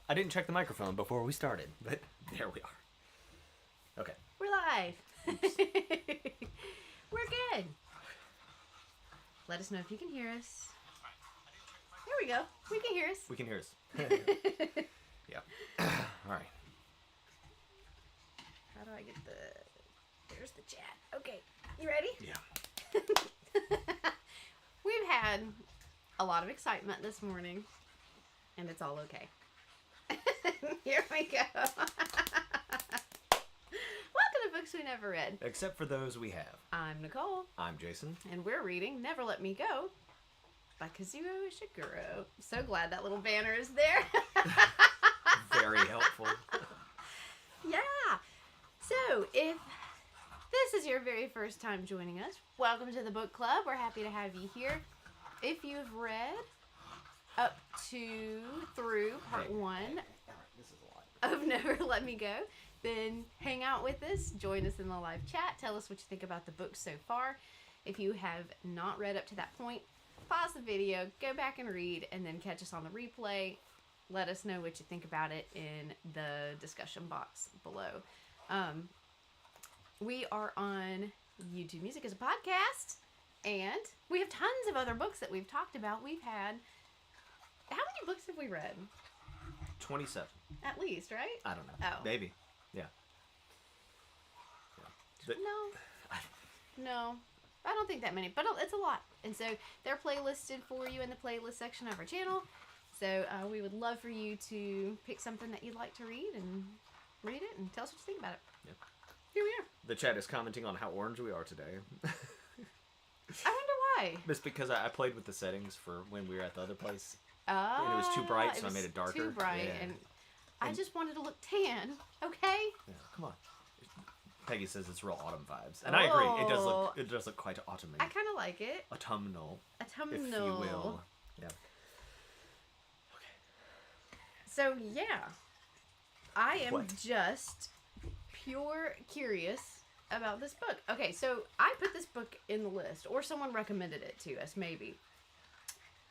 I didn't check the microphone before we started, but there we are. Okay. We're live. We're good. Let us know if you can hear us. There we go. We can hear us. We can hear us. Yeah. All right. How do I get the... There's the chat. Okay. You ready? Yeah. We've had a lot of excitement this morning, and it's all okay. Here we go. Welcome to Books We Never Read. Except for those we have. I'm Nicole. I'm Jason. And we're reading Never Let Me Go by Kazuo Ishiguro. So glad that little banner is there. Very helpful. Yeah. So, if this is your very first time joining us, welcome to the book club. We're happy to have you here. If you've read up to through part one This is a lot. of Never Let Me Go, then hang out with us, join us in the live chat, tell us what you think about the book so far. If you have not read up to that point, pause the video, go back and read, and then catch us on the replay. Let us know what you think about it in the discussion box below. We are on YouTube Music as a podcast, and we have tons of other books that we've talked about. We've had... How many books have we read? 27. At least, right? I don't know. Oh. Maybe. Yeah. But, No, I don't think that many, but it's a lot. And so they're playlisted for you in the playlist section of our channel. So we would love for you to pick something that you'd like to read and read it and tell us what you think about it. Yep. Here we are. the chat is commenting on how orange we are today. I wonder why. It's because I played with the settings for when we were at the other place. Oh, And it was too bright, so I made it darker. Too bright, Yeah. and I just wanted to look tan. Okay. Yeah, come on. Peggy says it's real autumn vibes, and I agree. It does look quite autumny. I kind of like it. Autumnal, Autumnal, if you will. Yeah. So yeah, I am What? just pure curious about this book. Okay, so I put this book in the list, or someone recommended it to us, maybe.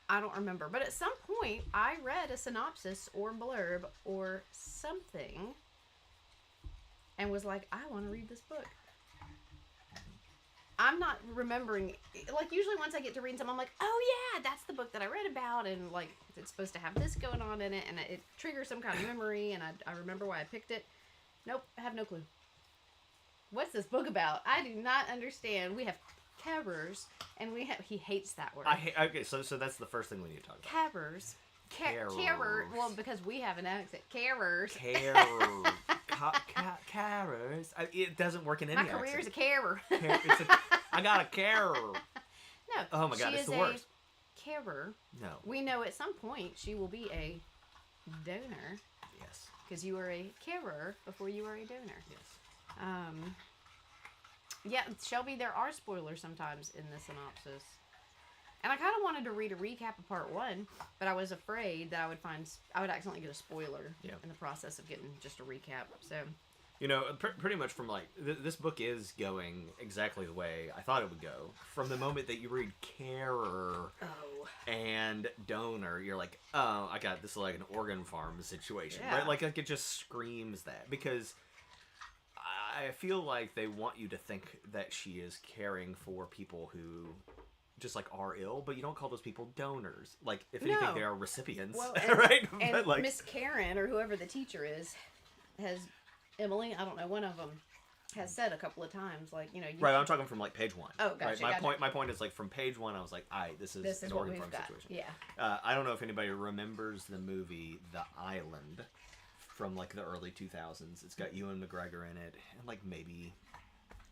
I don't remember, but at some point I read a synopsis or blurb or something and was like, I want to read this book. I'm not remembering, like usually once I get to read something, I'm like, oh yeah, that's the book that I read about, and like it's supposed to have this going on in it, and it triggers some kind of memory, and I remember why I picked it. Nope, I have no clue. What's this book about? I do not understand. We have carers, and we have, he hates that word. Okay, so that's the first thing we need to talk about. Carers. Carers. Carer. Well, because we have an accent. Carers. Carers. Carers. It doesn't work in any My career is a accent. carer. I got a carer. No. Oh my god, she it's is the worst. A carer. No. We know at some point she will be a donor, Yes. because you were a carer before you were a donor. Yes. Yeah, Shelby, there are spoilers sometimes in the synopsis. And I kind of wanted to read a recap of part one, but I was afraid that I would accidentally get a spoiler in the process of getting just a recap. So, You know, pretty much from like this book is going exactly the way I thought it would go. From the moment that you read carer and donor, you're like, oh, I got this is like an organ farm situation, Yeah. right? Like it just screams that, because I feel like they want you to think that she is caring for people who just like are ill, but you don't call those people donors. Like, if anything, they are recipients, well, right? And but like Miss Karen, or whoever the teacher is, has, Emily, I don't know, one of them has said a couple of times, like, you know, right. I'm talking from like page one. Oh, gotcha. Right? My point is like from page one, I was like, this is an what organ we've farm got. situation. Yeah. I don't know if anybody remembers the movie The Island from like the early 2000s. It's got Ewan McGregor in it, and like maybe,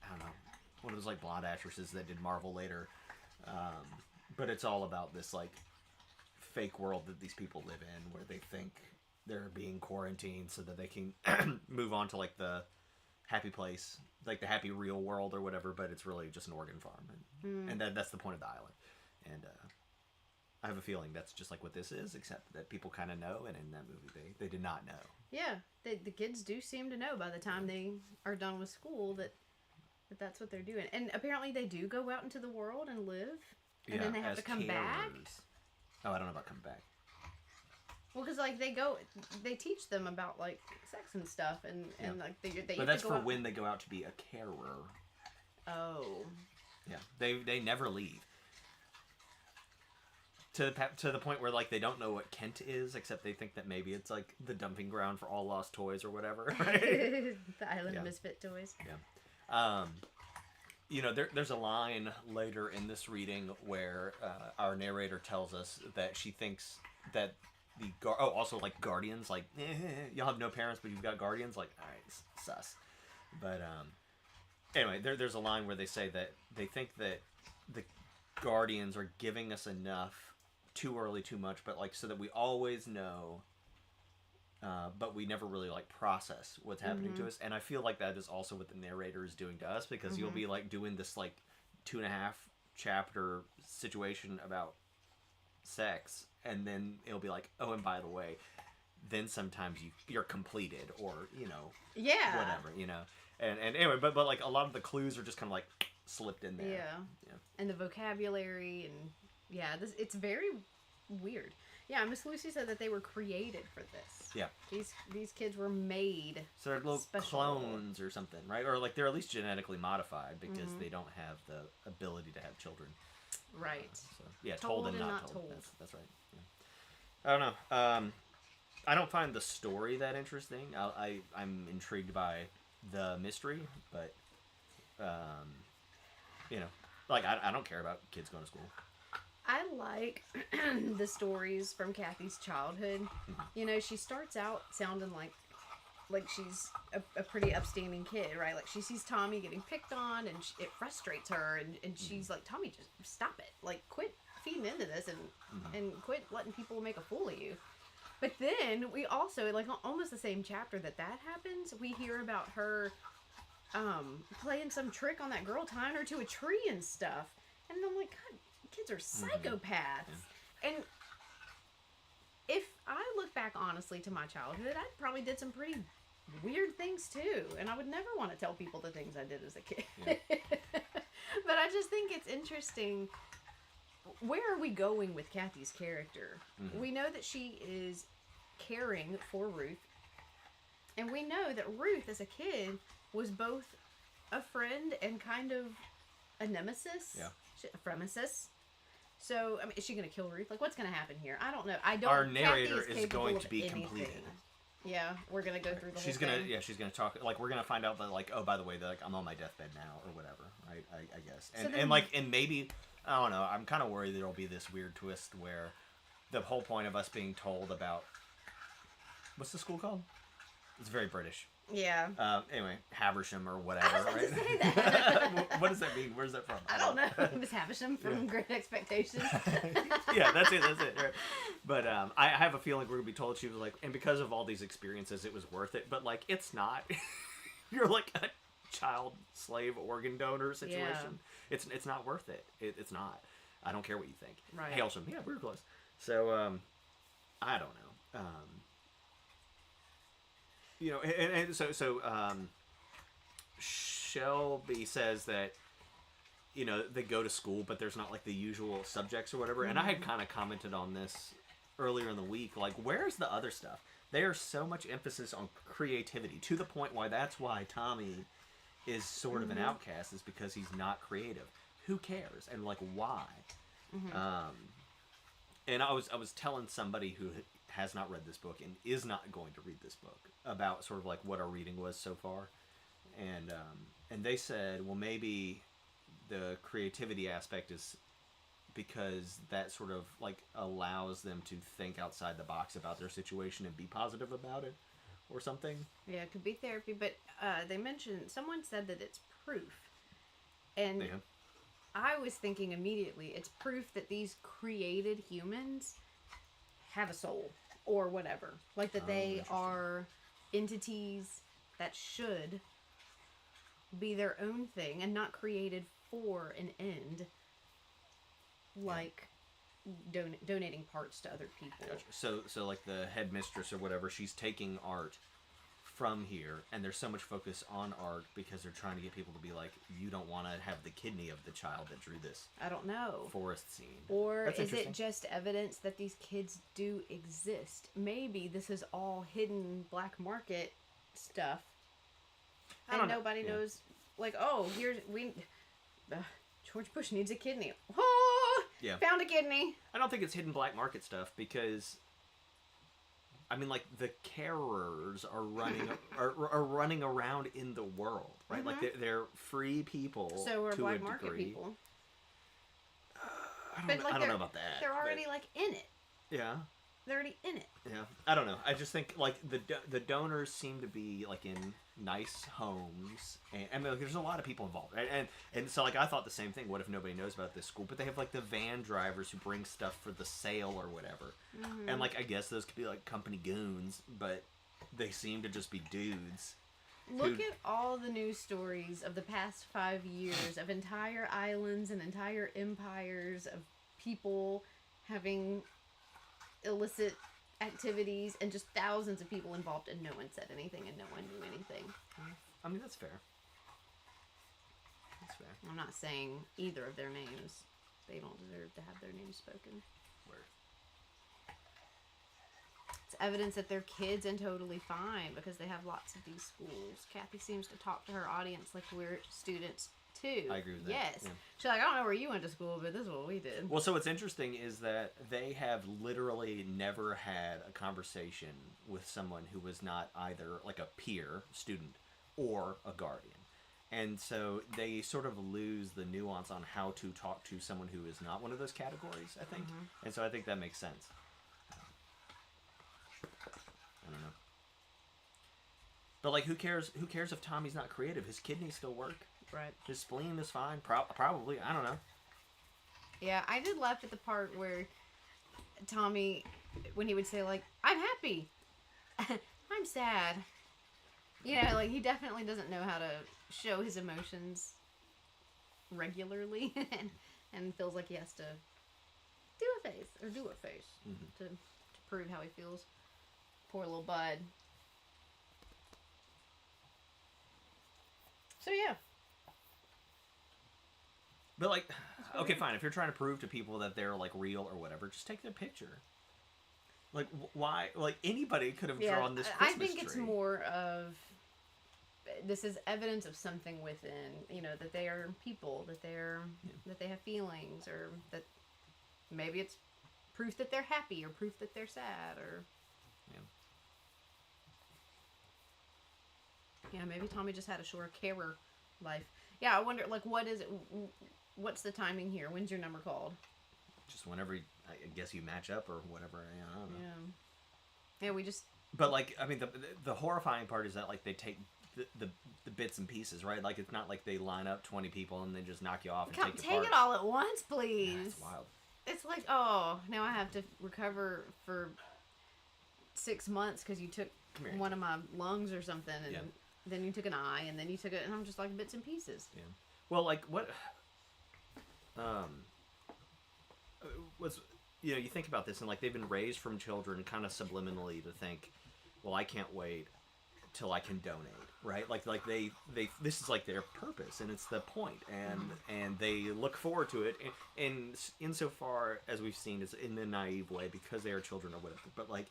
I don't know, one of those like blonde actresses that did Marvel later. But it's all about this like fake world that these people live in, where they think they're being quarantined so that they can move on to like the happy place, like the happy real world or whatever. But it's really just an organ farm, and that's the point of the island. And I have a feeling that's just like what this is, except that people kind of know, and in that movie they did not know. Yeah, the kids do seem to know by the time they are done with school that that's what they're doing. And apparently they do go out into the world and live, and then they have to come back. Oh, I don't know about come back. Well, because like they teach them about like sex and stuff, and like they. But that's for when they go out to be a carer. Oh. Yeah, they never leave. To the point where like they don't know what Kent is, except they think that maybe it's like the dumping ground for all lost toys or whatever. Right? The Island of Misfit Toys. Yeah. You know, there's a line later in this reading where our narrator tells us that she thinks that also like guardians, like you'll have no parents but you've got guardians, like all right, sus. But anyway, there's a line where they say that they think that the guardians are giving us enough too early, too much, but like so that we always know, but we never really like process what's happening to us. And I feel like that is also what the narrator is doing to us, because you'll be like doing this like 2.5 chapter situation about sex, and then it'll be like, oh, and by the way, then sometimes you're completed, or you know, whatever, you know. And anyway, but like a lot of the clues are just kind of like slipped in there. Yeah. And the vocabulary, and it's very weird. Yeah, Miss Lucy said that they were created for this. Yeah. These kids were made. So they're little clones or something, right? Or like they're at least genetically modified because they don't have the ability to have children. Right. So yeah, told and not told. told. That's right. Yeah. I don't know. I don't find the story that interesting. I'm intrigued by the mystery, but you know, like I don't care about kids going to school. I like the stories from Kathy's childhood. You know, she starts out sounding like she's a pretty upstanding kid, right? Like she sees Tommy getting picked on, and it frustrates her, and she's like, Tommy, just stop it. Like, quit feeding into this, and quit letting people make a fool of you. But then we also, like almost the same chapter that happens, we hear about her playing some trick on that girl, tying her to a tree and stuff. And I'm like, God, kids are psychopaths. And if I look back honestly to my childhood, I probably did some pretty weird things too, and I would never want to tell people the things I did as a kid. But I just think it's interesting. Where are we going with Kathy's character? We know that she is caring for Ruth, and we know that Ruth as a kid was both a friend and kind of a nemesis. A fremesis. So, I mean, is she going to kill Ruth? Like, what's going to happen here? I don't know. Our narrator is going to be completed. Yeah, we're going to go through the whole thing. Yeah, she's going to talk. Like, we're going to find out that, like, oh, by the way, like, I'm on my deathbed now, or whatever, right? I guess. And maybe, I don't know, I'm kind of worried there'll be this weird twist where the whole point of us being told about, what's the school called? It's very British. Yeah. Anyway, Haversham or whatever, I was right? to say that. What does that mean? Where's that from? I don't know. Miss Havisham from Great Expectations. Yeah, that's it. Right? But I have a feeling we're gonna be told she was like, and because of all these experiences, it was worth it. But like, it's not. You're like a child slave organ donor situation. Yeah. It's not worth it. It's not. I don't care what you think. Right. Hailsham. Yeah, we were close. So I don't know. You know, and so Shelby says that, you know, they go to school, but there's not like the usual subjects or whatever. And I had kind of commented on this earlier in the week, like, where's the other stuff? There's so much emphasis on creativity, to the point why that's why Tommy is sort of an outcast, is because he's not creative. Who cares? And like, why? And I was telling somebody who has not read this book and is not going to read this book about sort of like what our reading was so far, and they said, well, maybe the creativity aspect is because that sort of like allows them to think outside the box about their situation and be positive about it, or something. Yeah, it could be therapy, but they mentioned, someone said that it's proof, and I was thinking immediately, it's proof that these created humans have a soul or whatever, like that they are entities that should be their own thing and not created for an end, like donating parts to other people. Gotcha. So like the headmistress or whatever, she's taking art from here, and there's so much focus on art because they're trying to get people to be like, you don't want to have the kidney of the child that drew this I don't know. forest scene. Or That's is it interesting. just evidence that these kids do exist? Maybe this is all hidden black market stuff. I don't And know. nobody Yeah. knows, like, oh, George Bush needs a kidney. Oh, Yeah. found a kidney. I don't think it's hidden black market stuff because, I mean, like, the carers are running are running around in the world, right? Like they're free people. So are to black a market degree. people. I But, don't, like, I don't know they're- about that. They're but- already, like, in it. yeah. They're already in it. Yeah, I don't know. I just think like the donors seem to be like in nice homes, and I mean, like, there's a lot of people involved, right? And so like I thought the same thing. What if nobody knows about this school? But they have like the van drivers who bring stuff for the sale or whatever, and like I guess those could be like company goons, but they seem to just be dudes. Look at all the news stories of the past 5 years of entire islands and entire empires of people having illicit activities and just thousands of people involved, and no one said anything and no one knew anything. I mean, that's fair. That's fair. I'm not saying either of their names. They don't deserve to have their names spoken. Word. It's evidence that they're kids and totally fine because they have lots of these schools. Kathy seems to talk to her audience like we're students too. I agree with that, Yes. yeah. She's like, I don't know where you went to school, but this is what we did. Well, so what's interesting is that they have literally never had a conversation with someone who was not either like a peer student or a guardian. And so they sort of lose the nuance on how to talk to someone who is not one of those categories, I think. And so I think that makes sense. I don't know. But like, who cares? Who cares if Tommy's not creative? His kidneys still work. Right. His spleen is fine. Probably. I don't know. Yeah, I did laugh at the part where Tommy, when he would say, like, I'm happy. I'm sad. You know, like, he definitely doesn't know how to show his emotions regularly and feels like he has to do a face to prove how he feels. Poor little bud. So, yeah. But like, okay, fine. If you're trying to prove to people that they're like real or whatever, just take their picture. Like, why? Like, anybody could have drawn this I Christmas think it's tree. more of this is evidence of something within, you know, that they are people, that that they have feelings, or that maybe it's proof that they're happy or proof that they're sad, or yeah, maybe Tommy just had a short carer life. Yeah, I wonder, like, what is it? What's the timing here? When's your number called? Just whenever, I guess you match up or whatever. I don't know. Yeah, we just But like, I mean, the horrifying part is that like they take the bits and pieces, right? Like, it's not like they line up 20 people and they just knock you off and take your take it all at once, please. That's wild. It's like, oh, now I have to recover for 6 months because you took Come here. one of my lungs or something, and Yeah. then you took an eye, and then you took it, and I'm just like bits and pieces. Yeah. Well, like what? Was you know, you think about this and like they've been raised from children kind of subliminally to think, well, I can't wait till I can donate, right? Like they this is like their purpose and it's the point, and they look forward to it. And insofar as we've seen, it's in a naive way because they are children or whatever. But like.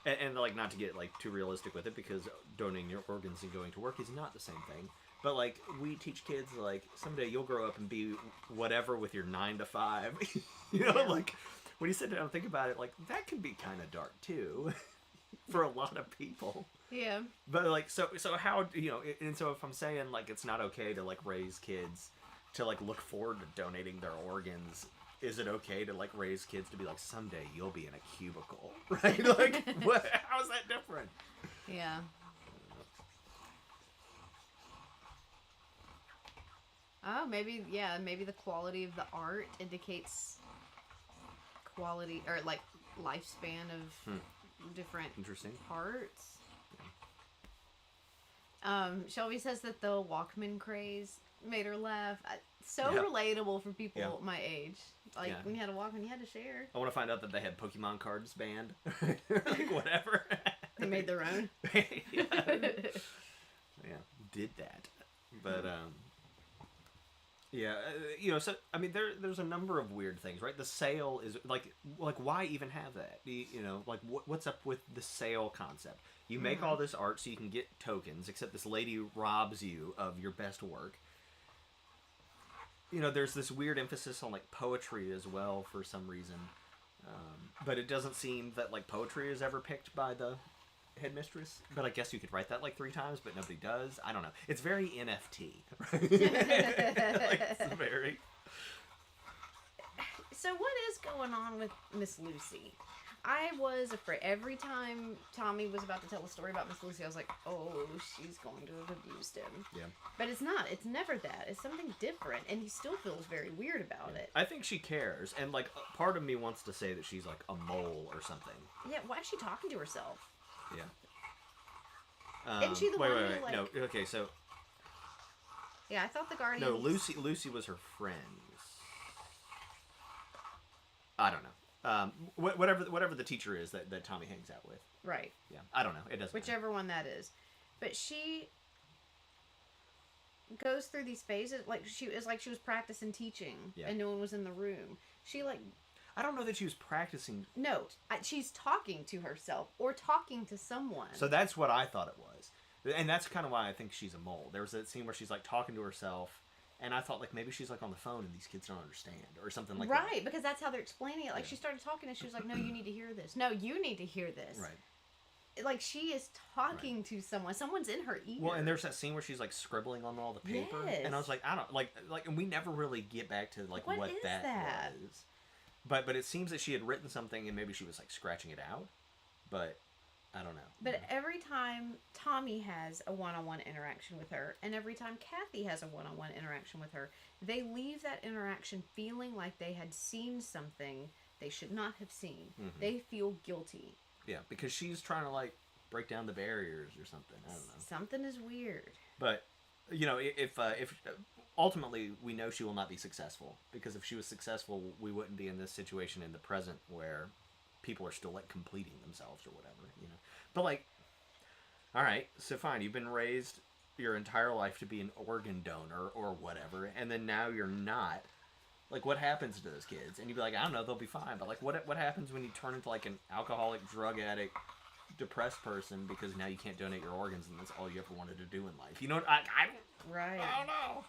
And like, not to get like too realistic with it, because donating your organs and going to work is not the same thing. But like, we teach kids like someday you'll grow up and be whatever with your 9 to 5. You know, like when you sit down and think about it, like that can be kind of dark too, for a lot of people. Yeah. But like, so how, you know, and so if I'm saying like it's not okay to like raise kids to like look forward to donating their organs, is it okay to like raise kids to be like, someday you'll be in a cubicle, right? Like, what? How is that different? Yeah. Oh, maybe, yeah, maybe the quality of the art indicates quality, or like lifespan of different Interesting. parts. Shelby says that the Walkman craze made her laugh. So Yeah. relatable for people Yeah. my age. Like, Yeah. when you had a Walkman, you had to share. I want to find out that they had Pokemon cards banned. Like, whatever. They made their own. Yeah, did that. But yeah, so I mean, there's a number of weird things, right? The sale is like why even have that? Like what's up with the sale concept? You make all this art so you can get tokens, except this lady robs you of your best work. There's this weird emphasis on like poetry as well for some reason, but it doesn't seem that like poetry is ever picked by the headmistress. But I guess you could write that like 3 times, but nobody does. I don't know. It's very NFT. It's very. So what is going on with Miss Lucy? I was afraid every time Tommy was about to tell a story about Miss Lucy. I was like, oh, she's going to have abused him. Yeah. But it's not. It's never that. It's something different, and he still feels very weird about it. I think she cares, and like part of me wants to say that she's like a mole or something. Yeah. Why is she talking to herself? Yeah. Isn't she the one who, like... No, okay, so... Yeah, I thought the Guardians... No, Lucy was her friend. I don't know. Whatever the teacher is that Tommy hangs out with. Right. Yeah, I don't know. It doesn't Whichever matter. one that is. But she goes through these phases, like she was practicing teaching, and no one was in the room. She, like... I don't know that she was practicing. No, she's talking to herself or talking to someone. So that's what I thought it was. And that's kind of why I think she's a mole. There was that scene where she's like talking to herself, and I thought like maybe she's like on the phone and these kids don't understand or something like that. Right, because that's how they're explaining it. Like she started talking and she was like, no, you need to hear this. No, you need to hear this. Right. Like she is talking to someone. Someone's in her ear. Well, and there's that scene where she's like scribbling on all the paper. Yes. And I was like, I don't like and we never really get back to like what is that was. But it seems that she had written something and maybe she was like scratching it out. But I don't know. But every time Tommy has a one-on-one interaction with her, and every time Kathy has a one-on-one interaction with her, they leave that interaction feeling like they had seen something they should not have seen. Mm-hmm. They feel guilty. Yeah, because she's trying to like break down the barriers or something. I don't know. Something is weird. But if ultimately we know she will not be successful, because if she was successful, we wouldn't be in this situation in the present where people are still like completing themselves or whatever. But like, all right, so fine, you've been raised your entire life to be an organ donor or whatever, and then now you're not. Like, what happens to those kids? And you'd be like, I don't know, they'll be fine. But like, what happens when you turn into like an alcoholic, drug addict, depressed person because now you can't donate your organs and that's all you ever wanted to do in life? You know what? I Right. don't know.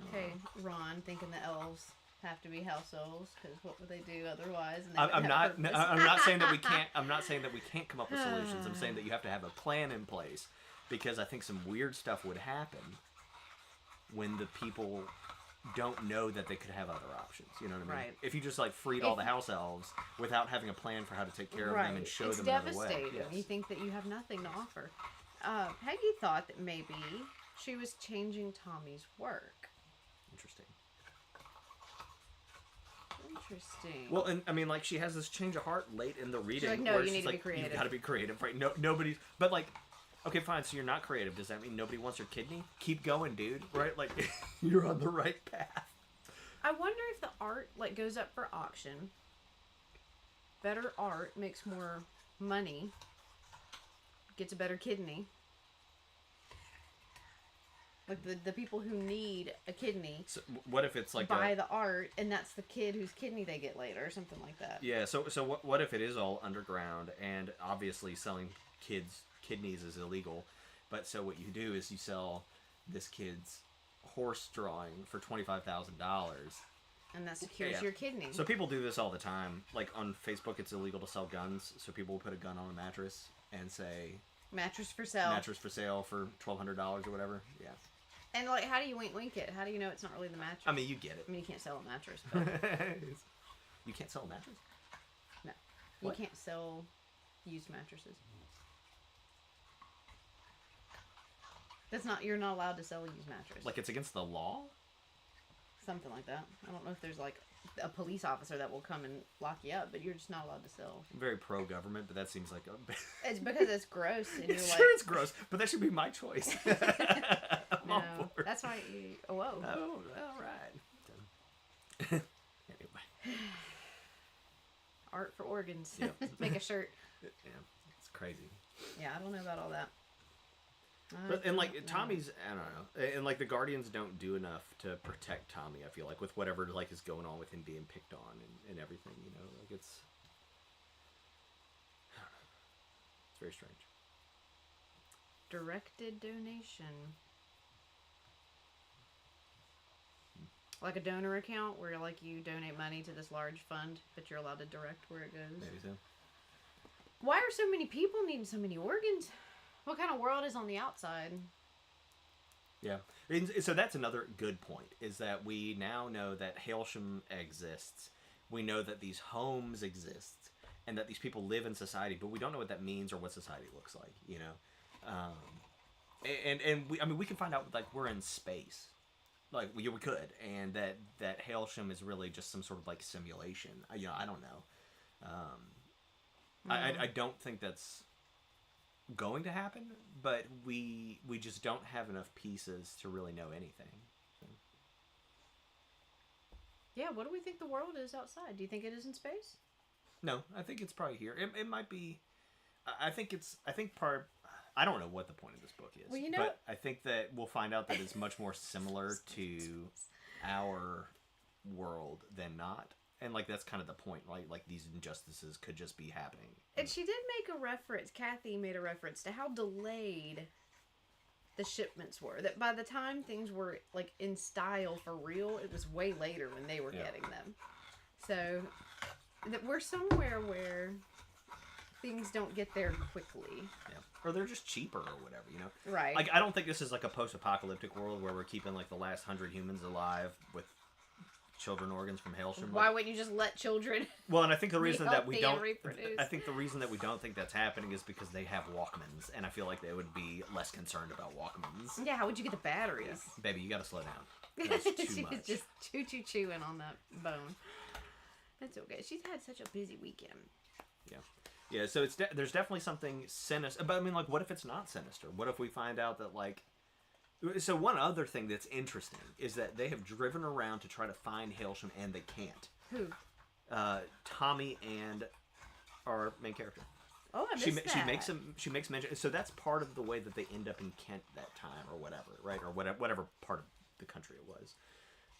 Okay, Ron thinking the elves have to be house elves, because what would they do otherwise? And I'm not saying that we can't. I'm not saying that we can't come up with solutions. I'm saying that you have to have a plan in place, because I think some weird stuff would happen when the people don't know that they could have other options. You know what I mean? Right. If you just like freed all the house elves without having a plan for how to take care of them and show them another way. It's devastating. Yes. You think that you have nothing to offer. Peggy thought that maybe she was changing Tommy's work. Interesting. Well, and I mean, like, she has this change of heart late in the reading. She's like, no, where you need she's to like, be creative. You've got to be creative, right? No, nobody's. But like, okay, fine. So you're not creative. Does that mean nobody wants your kidney? Keep going, dude. Right? Like, you're on the right path. I wonder if the art like goes up for auction. Better art makes more money. Gets a better kidney. Like the people who need a kidney. So what if it's like buy the art, and that's the kid whose kidney they get later, or something like that. Yeah. So what if it is all underground, and obviously selling kids' kidneys is illegal, but so what you do is you sell this kid's horse drawing for $25,000. And that secures your kidney. So people do this all the time. Like on Facebook, it's illegal to sell guns, so people will put a gun on a mattress and say mattress for sale. Mattress for sale for $1,200 or whatever. Yeah. And like, how do you wink it? How do you know it's not really the mattress? I mean, you get it. I mean, you can't sell a mattress. But... You can't sell a mattress? No. What? You can't sell used mattresses. That's not. You're not allowed to sell a used mattress. Like, it's against the law? Something like that. I don't know if there's like a police officer that will come and lock you up, but you're just not allowed to sell. I'm very pro-government, but that seems like a... It's because it's gross, and you're sure, like... it's gross, but that should be my choice. No, that's why you... Oh, whoa. Oh, all right. Anyway. Art for organs. Yeah. Make a shirt. Yeah, it's crazy. Yeah, I don't know about all that. But, and like Tommy's, I don't know, and like the Guardians don't do enough to protect Tommy. I feel like with whatever like is going on with him being picked on and everything, you know, like it's, I don't know, it's very strange. Directed donation. Like a donor account where like you donate money to this large fund, but you're allowed to direct where it goes. Maybe so. Why are so many people needing so many organs? What kind of world is on the outside? Yeah. And so that's another good point, is that we now know that Hailsham exists. We know that these homes exist and that these people live in society, but we don't know what that means or what society looks like, you know? And we, I mean, we can find out, like, we're in space. Like, we could. And that Hailsham is really just some sort of, like, simulation. You know, I don't know. I don't think that's going to happen, but we just don't have enough pieces to really know anything. So. Yeah, what do we think the world is outside? Do you think it is in space? No, I think it's probably here. It might be. I think part. I don't know what the point of this book is, well, you know, but I think that we'll find out that it's much more similar to our world than not. And, like, that's kind of the point, right? Like, these injustices could just be happening. And she did make a reference, Kathy made a reference to how delayed the shipments were. That by the time things were, like, in style for real, it was way later when they were getting them. So, that we're somewhere where things don't get there quickly. Yeah. Or they're just cheaper or whatever, you know? Right. Like, I don't think this is, like, a post-apocalyptic world where we're keeping, like, the last 100 humans alive with children organs from Hailsham. Why wouldn't you just let children? Well, and I think the reason that we don't, reproduce? I think the reason that we don't think that's happening is because they have Walkmans, and I feel like they would be less concerned about Walkmans. Yeah, how would you get the batteries? Yeah. Baby, you gotta slow down. That's too She much. was just chewing on that bone. That's okay. She's had such a busy weekend. Yeah, yeah. So there's definitely something sinister. But I mean, like, what if it's not sinister? What if we find out that, like. So one other thing that's interesting is that they have driven around to try to find Hailsham, and they can't. Who? Tommy and our main character. Oh, I missed that. She makes mention. So that's part of the way that they end up in Kent that time, or whatever, right? Or whatever part of the country it was.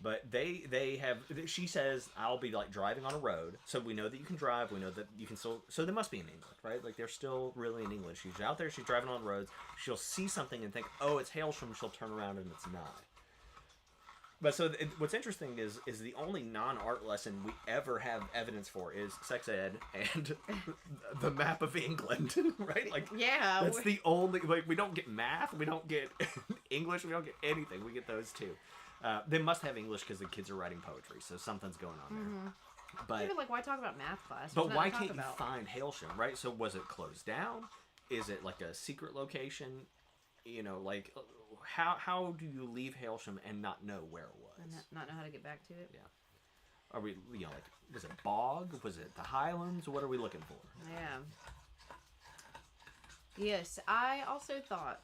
But they have. She says, "I'll be like driving on a road." So we know that you can drive. We know that you can still. So they must be in England, right? Like they're still really in England. She's out there. She's driving on roads. She'll see something and think, "Oh, it's Hailsham." She'll turn around and it's not. But so what's interesting is the only non-art lesson we ever have evidence for is sex ed and the map of England, right? Like yeah, that's the only. Like we don't get math. We don't get English. We don't get anything. We get those two. They must have English because the kids are writing poetry, so something's going on there. Mm-hmm. But even like, why talk about math class? But why can't you find Hailsham, right? So was it closed down? Is it like a secret location? You know, like how do you leave Hailsham and not know where it was? And not know how to get back to it? Yeah. Are we, you know, like, was it bog? Was it the Highlands? What are we looking for? Yeah. Yes, I also thought.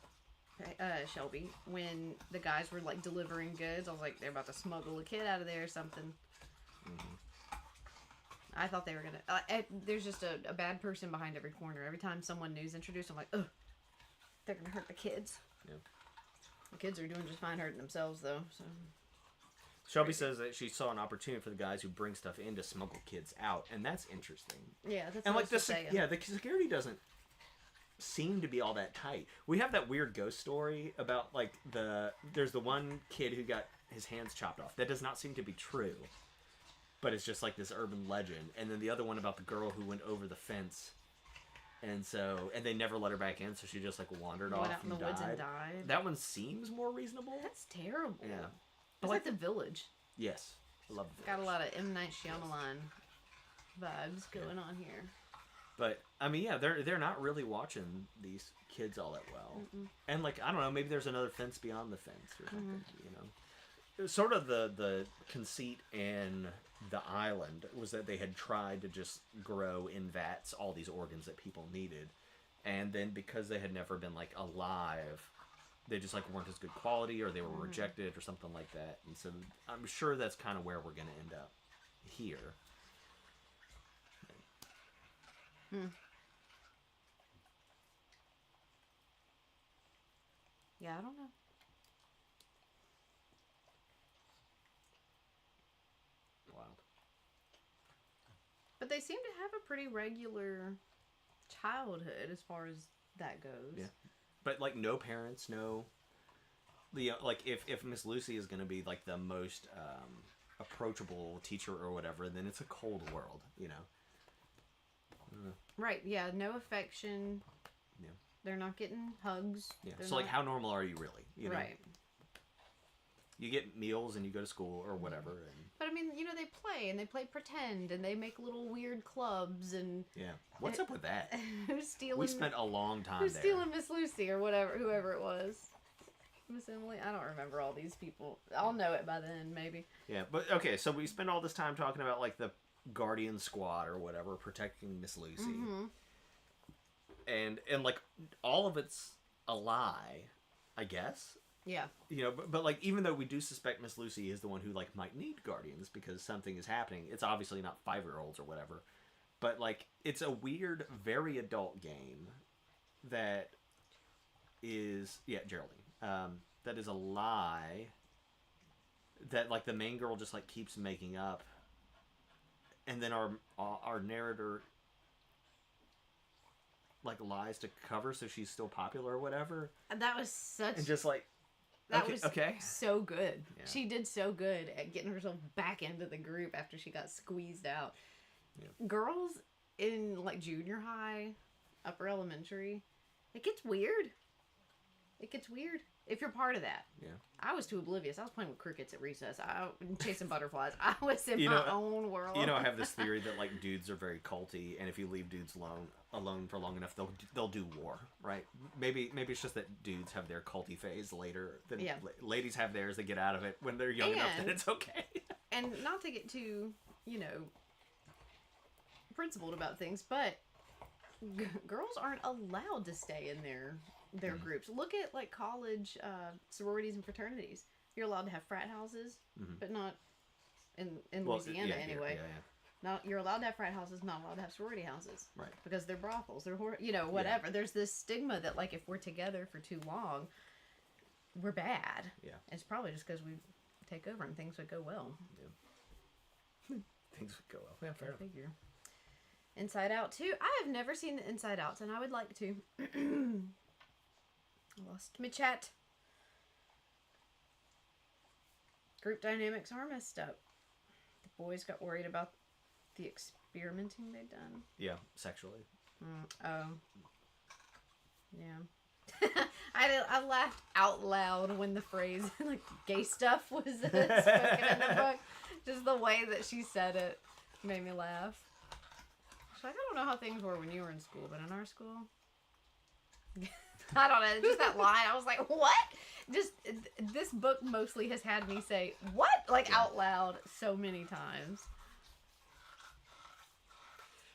Shelby, when the guys were like delivering goods, I was like, they're about to smuggle a kid out of there or something. Mm-hmm. I thought they were gonna. There's just a bad person behind every corner. Every time someone new's introduced, I'm like, ugh, they're gonna hurt the kids. Yeah. The kids are doing just fine hurting themselves though. So. Shelby says that she saw an opportunity for the guys who bring stuff in to smuggle kids out, and that's interesting. Yeah, that's and what like the security doesn't seem to be all that tight. We have that weird ghost story about like there's the one kid who got his hands chopped off. That does not seem to be true, but it's just like this urban legend. And then the other one about the girl who went over the fence, and they never let her back in, so she just like wandered off out in the woods and died. That one seems more reasonable. That's terrible. Yeah, it's like The Village. Yes, I love The Village. Got a lot of M. Night Shyamalan vibes going on here. But I mean, yeah, they're not really watching these kids all that well. Mm-mm. And like, I don't know, maybe there's another fence beyond the fence or something. You know, it was sort of the conceit in the island was that they had tried to just grow in vats all these organs that people needed, and then because they had never been like alive, they just like weren't as good quality, or they were rejected or something like that. And so I'm sure that's kind of where we're gonna end up here. Yeah, I don't know. Wild. But they seem to have a pretty regular childhood as far as that goes. Yeah. But, like, no parents, no... like, if Miss Lucy is going to be, like, the most approachable teacher or whatever, then it's a cold world, you know? Right, yeah, no affection. Yeah. They're not getting hugs. Yeah. They're So, like, how normal are you really? You know? Right. You get meals and you go to school or whatever. And But, I mean, you know, they play, and they play pretend, and they make little weird clubs, and... Yeah. What's up with that? Who's stealing... We spent a long time Who's there. stealing Miss Lucy, or whatever, whoever it was. Miss Emily? I don't remember all these people. I'll know it by then, maybe. Yeah, but, okay, so we spend all this time talking about, like, the Guardian Squad or whatever, protecting Miss Lucy. Mm-hmm. And, like, all of it's a lie, I guess. Yeah. You know, but like, even though we do suspect Miss Lucy is the one who, like, might need guardians because something is happening, it's obviously not 5-year-olds or whatever. But, like, it's a weird, very adult game that is... Yeah, Geraldine. That is a lie that, like, the main girl just, like, keeps making up. And then our narrator... like, lies to cover so she's still popular or whatever. That was such... And just, like... That okay, was okay. so good. Yeah. She did so good at getting herself back into the group after she got squeezed out. Yeah. Girls in, like, junior high, upper elementary, it gets weird. It gets weird if you're part of that. Yeah. I was too oblivious. I was playing with crickets at recess. I chasing butterflies. I was in You my know, own world. You know, I have this theory that, like, dudes are very culty, and if you leave dudes alone for long enough, they'll do war, right? Maybe it's just that dudes have their culty phase later than ladies have theirs. They get out of it when they're young enough that it's okay. And not to get too, you know, principled about things, but girls aren't allowed to stay in their groups. Look at, like, college sororities and fraternities. You're allowed to have frat houses, but not in Louisiana anyway. Not you're allowed to have frat houses, not allowed to have sorority houses, right? Because they're brothels. They're you know, whatever. Yeah. There's this stigma that, like, if we're together for too long, we're bad. Yeah, it's probably just because we take over and things would go well. Yeah, things would go well. Yeah, fair enough. Figure. Inside Out 2. I have never seen the Inside Outs, and I would like to. Lost my chat. Group dynamics are messed up. The boys got worried about the experimenting they'd done. Yeah, sexually. Oh. Yeah. I laughed out loud when the phrase, like, gay stuff was spoken in the book. Just the way that she said it made me laugh. She's like, I don't know how things were when you were in school, but in our school... I don't know, just that line, I was like, what? Just, this book mostly has had me say, what? Like, out loud so many times.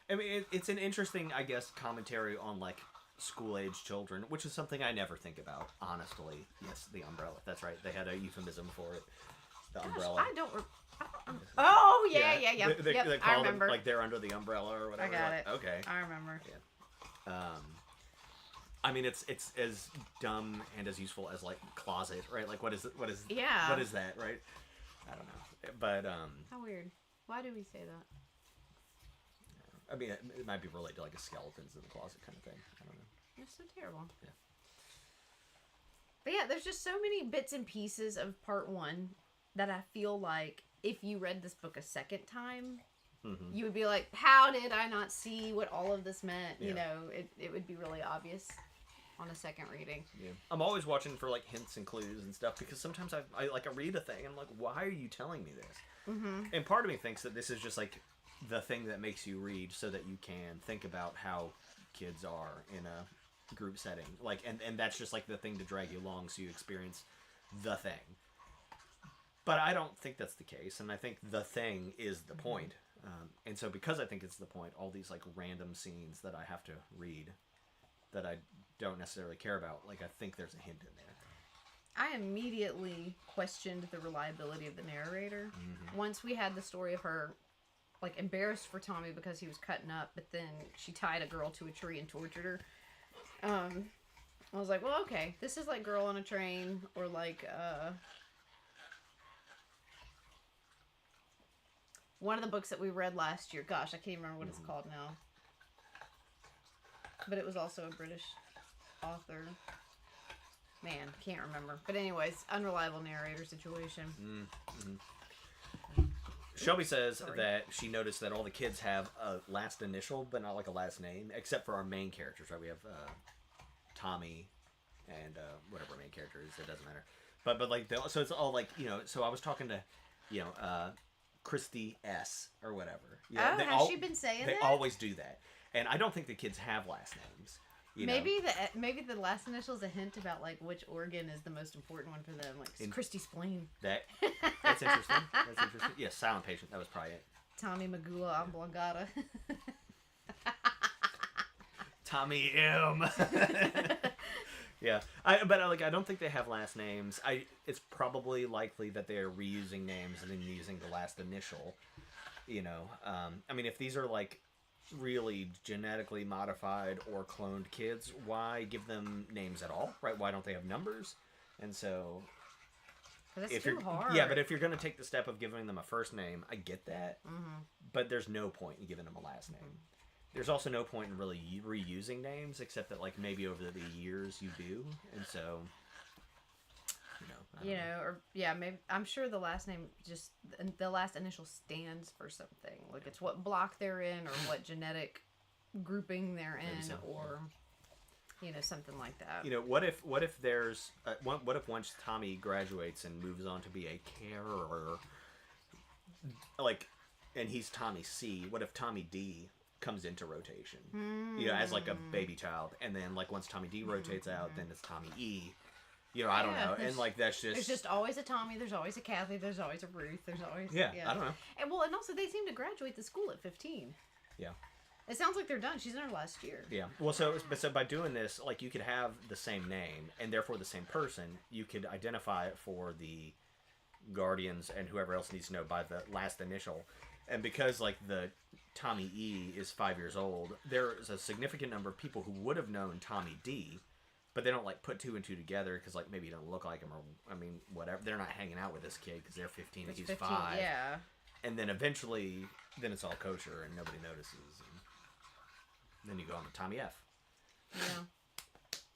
I mean, it's an interesting, I guess, commentary on, like, school-age children, which is something I never think about, honestly. Yes, the umbrella. That's right. They had a euphemism for it. The umbrella. I don't oh, yeah. They yep, call I remember. them, like, they're under the umbrella or whatever. I got like, it. Okay. I remember. Yeah. I mean, it's as dumb and as useful as, like, closet, right? Like, what is that, right? I don't know. But, how weird. Why do we say that? I mean, it might be related to, like, a skeletons in the closet kind of thing. I don't know. It's so terrible. Yeah. But yeah, there's just so many bits and pieces of part 1 that I feel like if you read this book a second time, you would be like, how did I not see what all of this meant? Yeah. You know, it would be really obvious on a second reading. Yeah. I'm always watching for, like, hints and clues and stuff, because sometimes I read a thing and I'm like, why are you telling me this? And part of me thinks that this is just, like, the thing that makes you read so that you can think about how kids are in a group setting. Like, and that's just, like, the thing to drag you along so you experience the thing. But I don't think that's the case, and I think the thing is the point. And so because I think it's the point, all these, like, random scenes that I have to read that I don't necessarily care about, like, I think there's a hint in there. I immediately questioned the reliability of the narrator. Once we had the story of her, like, embarrassed for Tommy because he was cutting up, but then she tied a girl to a tree and tortured her. I was like, well, okay, this is like Girl on a Train, or like one of the books that we read last year. Gosh, I can't even remember what it's called now. But it was also a British author. Man, can't remember. But anyways, unreliable narrator situation. Shelby says that she noticed that all the kids have a last initial, but not like a last name, except for our main characters, right? We have Tommy and whatever our main character is. It doesn't matter. But like, so it's all like, you know, so I was talking to, you know, Christy S. or whatever. You know, has she been saying that? They always do that. And I don't think the kids have last names. You know? Maybe the last initial is a hint about like which organ is the most important one for them, like Christy Spleen. That's interesting. That's interesting. Yeah, silent patient. That was probably it. Tommy Magula Oblongata. Tommy M. Yeah, but like I don't think they have last names. It's probably likely that they're reusing names and then using the last initial. You know, I mean, if these are like really genetically modified or cloned kids, why give them names at all, right? Why don't they have numbers? And so that's too hard. Yeah, but if you're going to take the step of giving them a first name, I get that. But there's no point in giving them a last name. There's also no point in really reusing names, except that like maybe over the years you do. And so maybe I'm sure the last name, just the last initial stands for something. Like it's what block they're in, or what genetic grouping they're in, or you know, something like that. You know, what if there's what if once Tommy graduates and moves on to be a carer, like, and he's Tommy C, what if Tommy D comes into rotation, you know, as like a baby child, and then like once Tommy D rotates out, then it's Tommy E. You know, I don't know, and like that's just, there's just always a Tommy, there's always a Kathy, there's always a Ruth, there's always I don't know. And and also they seem to graduate the school at 15. Yeah, it sounds like they're done. She's in her last year. Yeah, well, so by doing this, like, you could have the same name and therefore the same person. You could identify it for the guardians and whoever else needs to know by the last initial. And because like the Tommy E is 5 years old, there's a significant number of people who would have known Tommy D, but they don't like put two and two together because like maybe you don't look like him, or I mean whatever. They're not hanging out with this kid because they're 15 and he's 15, 5. Yeah. And then eventually, then it's all kosher and nobody notices. And then you go on to Tommy F. Yeah.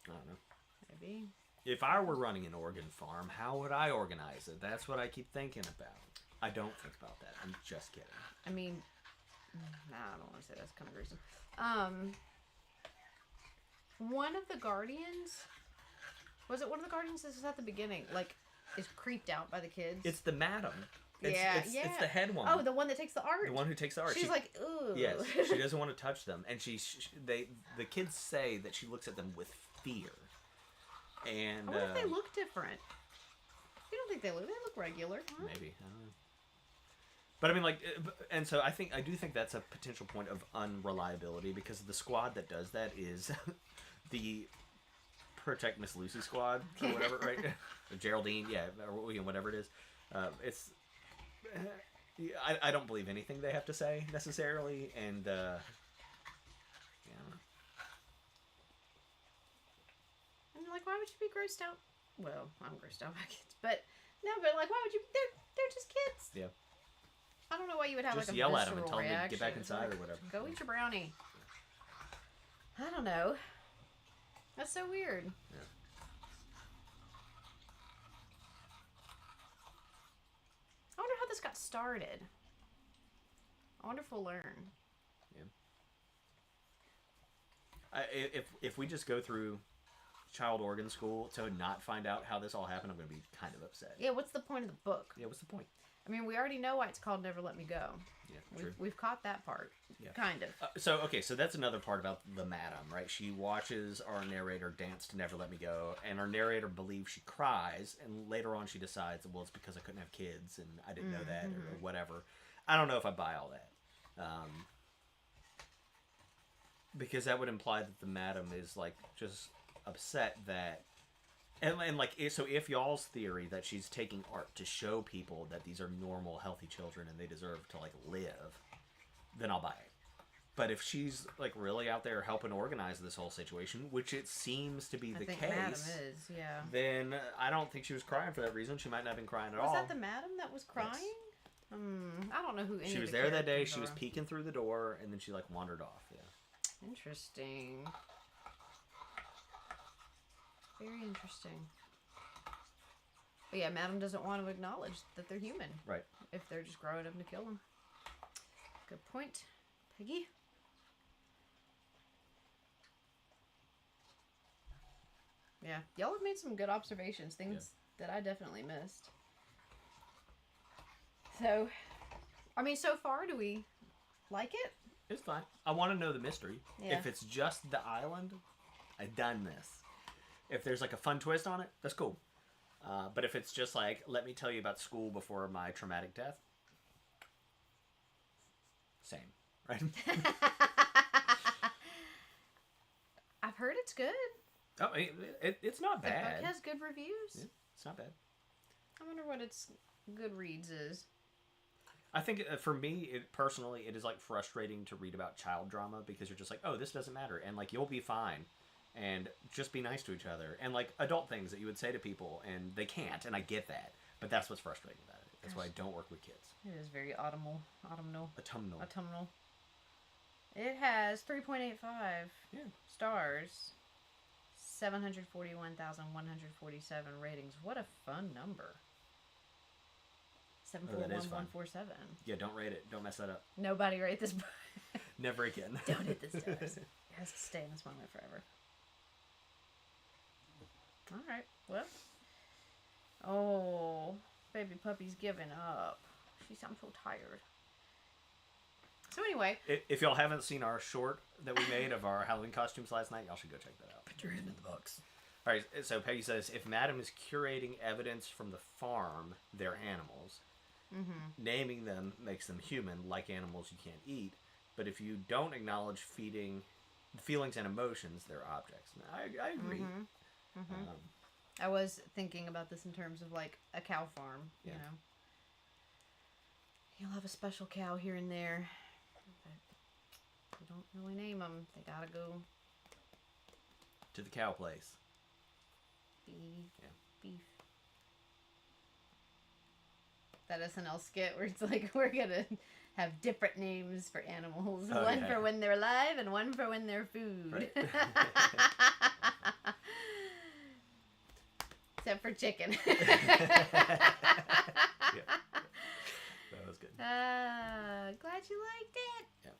I don't know. Maybe. If I were running an organ farm, how would I organize it? That's what I keep thinking about. I don't think about that. I'm just kidding. I mean, I don't want to say that's kind of gruesome. One of the guardians, was it one of the guardians? This is at the beginning. Like, is creeped out by the kids. It's the madam. It's the head one. Oh, the one that takes the art. The one who takes the art. She's like, ooh. Yes, she doesn't want to touch them, and the kids say that she looks at them with fear. And I wonder if they look different. You don't think they look regular? Huh? Maybe, I don't know. But I mean, like, and so I do think that's a potential point of unreliability, because the squad that does that is the Protect Miss Lucy squad or whatever, right? Geraldine, yeah, or whatever it is. It's I don't believe anything they have to say necessarily, and yeah. And like, why would you be grossed out? Well, I'm grossed out by kids, but no, but like, why would you? They're just kids. Yeah. I don't know why you would have just like a yell visceral at them and tell them to get back reaction. inside or whatever. Go eat your brownie. I don't know. That's so weird. Yeah. I wonder how this got started. I wonder if we'll learn. Yeah. If we just go through child organ school to not find out how this all happened, I'm going to be kind of upset. Yeah, what's the point of the book? Yeah, what's the point? I mean, we already know why it's called Never Let Me Go. Yeah, true. We've caught that part. Yeah. Kind of. So that's another part about the madam, right? She watches our narrator dance to Never Let Me Go, and our narrator believes she cries, and later on she decides, well, it's because I couldn't have kids, and I didn't know that, or whatever. I don't know if I buy all that. Because that would imply that the madam is, like, just upset that... And like, so if y'all's theory that she's taking art to show people that these are normal, healthy children and they deserve to, like, live, then I'll buy it. But if she's like really out there helping organize this whole situation, which it seems to be the case, Madam is, yeah. Then I don't think she was crying for that reason. She might not have been crying at all. Was that the madam that was crying? Yes. I don't know who any She was of the there that day. She characters was are. peeking through the door, and then she like wandered off. Yeah. Interesting. Very interesting. But yeah, Madam doesn't want to acknowledge that they're human. Right. If they're just growing up to kill them. Good point, Peggy. Yeah, y'all have made some good observations, things that I definitely missed. So, I mean, so far, do we like it? It's fine. I want to know the mystery. Yeah. If it's just the island, I've done this. If there's like a fun twist on it, that's cool. But if it's just like, let me tell you about school before my traumatic death, same, right? I've heard it's good. Oh, it's not The bad. book has good reviews. Yeah, it's not bad. I wonder what its Good Reads is. I think for me, personally, it is like frustrating to read about child drama because you're just like, oh, this doesn't matter, and like you'll be fine, and just be nice to each other, and like adult things that you would say to people, and they can't, and I get that, but that's what's frustrating about it. That's why I don't work with kids. It is very autumnal. Autumnal. It has 3.85 stars, 741,147 ratings. What a fun number. 741,147. Yeah, don't rate it. Don't mess that up. Nobody rate this book. Never again. Don't hit the stars. It has to stay in this moment forever. All right. Well. Oh, baby puppy's giving up. She sounds so tired. So anyway. If y'all haven't seen our short that we made of our Halloween costumes last night, y'all should go check that out. Put your hand in the box. All right, so Peggy says, if Madam is curating evidence from the farm, they're animals. Mm-hmm. Naming them makes them human, like animals you can't eat. But if you don't acknowledge feelings and emotions, they're objects. Now, I agree. Mm-hmm. Mm-hmm. I was thinking about this in terms of like a cow farm, you know. You'll have a special cow here and there. But you don't really name them. They gotta go To the cow place. Beef. That SNL skit where it's like, we're gonna have different names for animals. Oh, one yeah. for when they're alive and one for when they're food. Right. Except for chicken. Yeah. That was good. Glad you liked it.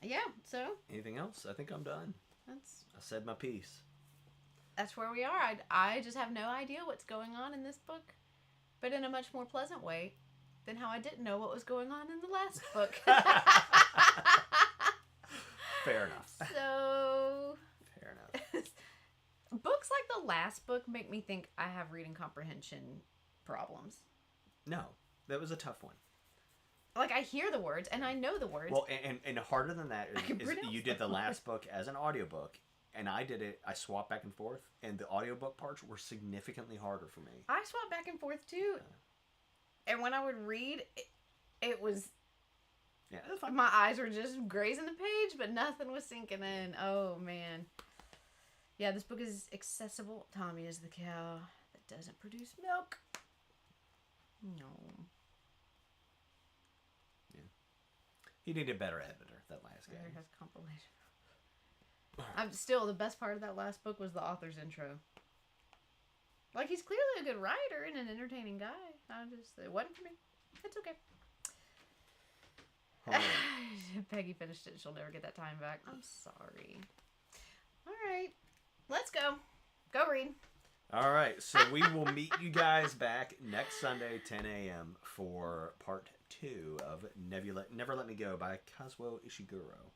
Yeah, so Anything else? I think I'm done. I said my piece. that's where we are. I just have no idea what's going on in this book, but in a much more pleasant way than how I didn't know what was going on in the last book. Fair enough. So, Fair enough. books like the last book make me think I have reading comprehension problems. No, that was a tough one. Like, I hear the words, and I know the words. Well, and harder than that is pronounce you did the them. last book as an audiobook, and I did it, I swapped back and forth, and the audiobook parts were significantly harder for me. I swap back and forth, too. And when I would read, it was... Yeah, that's fine. My eyes were just grazing the page, but nothing was sinking in. Oh, man. Yeah, this book is accessible. Tommy is the cow that doesn't produce milk. No. He needed a better editor, that last guy. There has compilation. I'm still, the best part of that last book was the author's intro. Like, he's clearly a good writer and an entertaining guy. It wasn't for me. It's okay. Oh. Peggy finished it. She'll never get that time back. I'm sorry. All right. Let's go. Go read. All right, so we will meet you guys back next Sunday, 10 a.m. for part 2 of Never Let Me Go by Kazuo Ishiguro.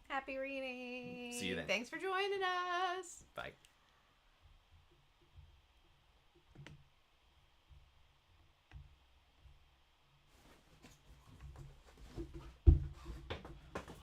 Happy reading. See you then. Thanks for joining us. Bye.